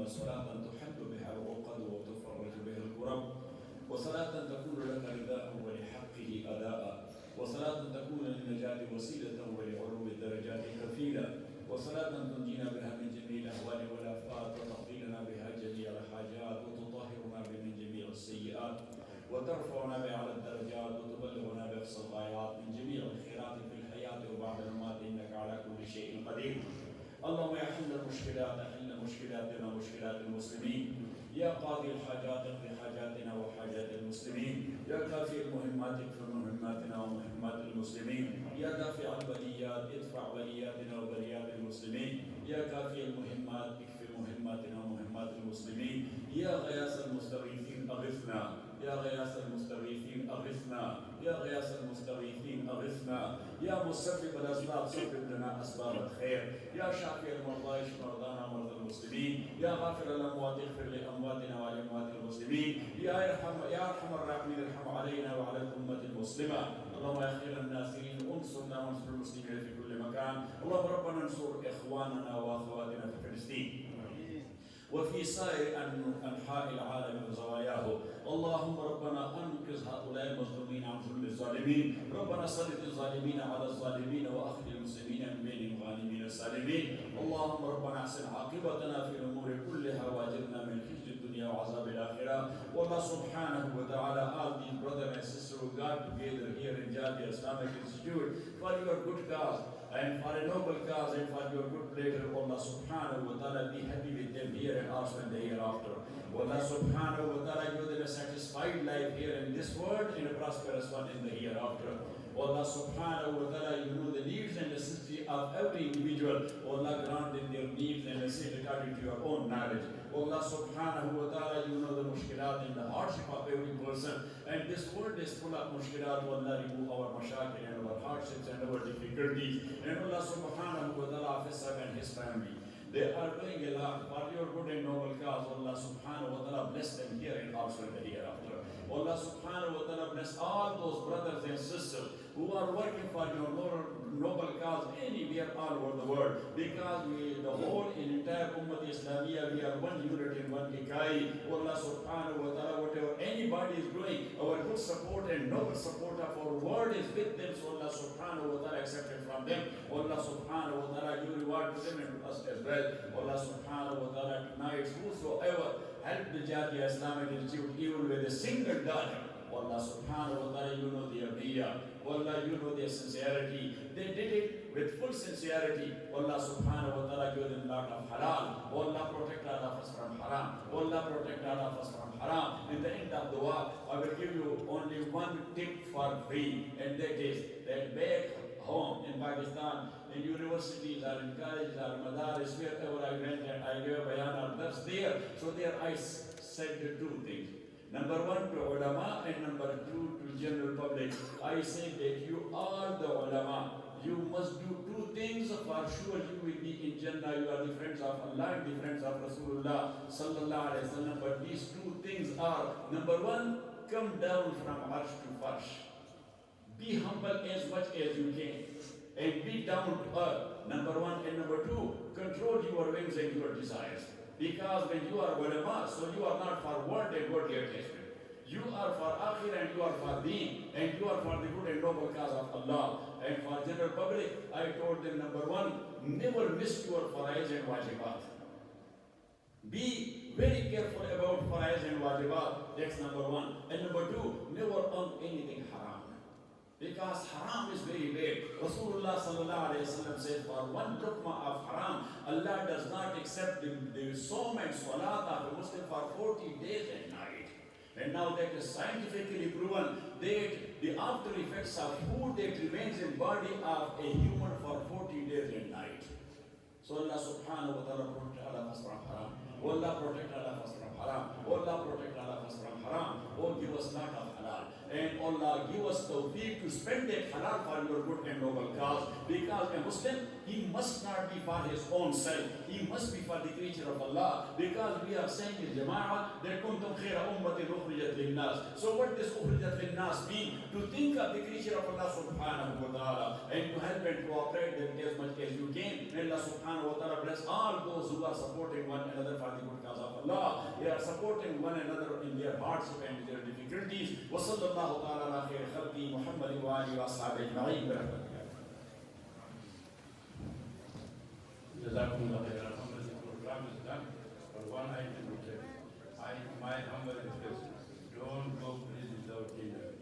صلاة تحل بها العقد وتفرج بها الكرب، وصلاة تكون لك رداء ولحقه أداء، وصلاة تكون للنجاة وسيلة ولعلو الدرجات كفيلة، وصلاة تنجينا بها من جميع الأهوال والآفات وتقضي لنا بها جميع الحاجات وتطهرنا بها من جميع السيئات وترفعنا بها على الدرجات وتبلغنا بأقصى الغايات من جميع الخيرات في الحياة وبعد الممات إنك على كل شيء قدير. اللهم يا حل المشكلات حل مشكلاتنا ومشكلات المسلمين، يا قاضي الحاجات اقض حاجاتنا وحاجات المسلمين، يا كافي المهمات اكفر مهماتنا ومهمات المسلمين، يا دافع البليات ادفع بلياتنا وبليات المسلمين، يا كافي المهمات اكفر مهماتنا ومهمات المسلمين، يا غياث المستغيثين اغثنا، يا غياث المستغيثين اغثنا، يا غياث المستغيثين اغثنا، يا مسبب الاسباب سبب لنا اسباب الخير، يا شافي المرضى اشف مرضانا ومرضى المسلمين، يا غافر الاموات اغفر لامواتنا ولاموات المسلمين، يا ارحم الراحمين ارحم علينا وعلى الامه المسلمه. اللهم يا خير الناصرين انصرنا وانصر المسلمين في كل مكان. اللهم ربنا انصر اخواننا واخواتنا في فلسطين وفي سائر أنحاء العالم وزواياه. اللهم ربنا أنقذ هؤلاء المظلومين عن ظلم الظالمين، ربنا سلط الظالمين على الظالمين وأخذ المسلمين من بين الغانمين السالمين. اللهم ربنا أحسن عاقبتنا في الأمور كلها وأجرنا من خزي الدنيا وعذاب الآخرة. والله سبحانه وتعالى, all these brothers and sisters who got together here in Jamiat Islamic Institute for your good cause and for a noble cause and for your good pleasure. Allah subhanahu wa ta'ala, be happy with them here and also in the hereafter. Allah subhanahu wa ta'ala, give them a satisfied life here in this world and a prosperous one in the hereafter. Allah subhanahu wa ta'ala, you know the needs and necessity of every individual. Allah grant them their needs and necessity according to your own knowledge. Allah subhanahu wa ta'ala, you know the mushkilat and the hardship of every person. And this world is full of mushkilat. Allah, remove our mashakil and our hardships and our difficulties. And Allah subhanahu wa ta'ala, Hafizah and his family, they are doing a lot for your good and noble cause. Allah subhanahu wa ta'ala, bless them here and also in the hereafter. Allah subhanahu wa ta'ala, bless all those brothers and sisters who are working for your noble cause anywhere all over the world. Because the whole entire Ummah Islamiyya, we are one unit in one Nikai. Allah subhanahu wa ta'ala, whatever anybody is doing, our good support and noble support of our word is with them. So Allah subhanahu wa ta'ala, accept it from them. Allah subhanahu wa ta'ala, give reward to them and to us as well. Allah subhanahu wa ta'ala, tonight whosoever help the Jamiat Islamic Institute even with a single dollar, Allah subhanahu wa ta'ala, you know their niyyah. Allah, you know their sincerity. They did it with full sincerity. Allah subhanahu wa ta'ala, give them a lot of halal. Allah, protect all of us from haram. Allah, protect all of us from haram. In the end of the war, I will give you only one tip for free, and that is that back home in Pakistan, in universities or in colleges or madaris, wherever I went and I gave a bayan or that's there. So there I said the two things. Number one to ulama and number two to general public. I say that you are the ulama. You must do two things. For sure you will be in Jannah. You are the friends of Allah and the friends of Rasulullah sallallahu alaihi wasallam. But these two things are, number one, come down from arsh to farsh. Be humble as much as you can and be down to earth. Number one. And number two, control your whims and your desires. Because when you are ulama, so you are not for world and worldly attachment. You are for akhirah and you are for deen and you are for the good and noble cause of Allah. And for general public, I told them, number one, never miss your faraiz and wajibat. Be very careful about faraiz and wajibat. That's number one. And number two, never own anything haram. Because haram is very bad. Rasulullah sallallahu alayhi wa sallam said, for one lukma of haram, Allah does not accept the som and salat of a Muslim for 40 days and night. And now that is scientifically proven that the after effects of food that remains in body of a human for 40 days and night. So Allah subhanahu wa ta'ala protect all of us from haram. Allah protect all of us from haram. Allah protect all of us from haram. Oh, give us lot of halal. And Allah give us tawfiq to spend that halal for your good and noble cause. Because a Muslim he must not be for his own self. He must be for the creature of Allah. Because we are saying in Jama'ah that kuntum khaira ummatin ukhrijat linnas. So what does ukhrijat linnas mean? To think of the creature of Allah subhanahu wa ta'ala and to help and cooperate them as much as you can. May Allah subhanahu wa ta'ala bless all those who are supporting one another for the good cause of Allah. They are supporting one another in their hardship and their difficulties. Wa sallallahu ta'ala ala khair khalqi Muhammad wa alihi wa ashabihi ajma'in. Jazakumullah khairan. The program is done, but one item to check. My humble request, don't go please without dinner.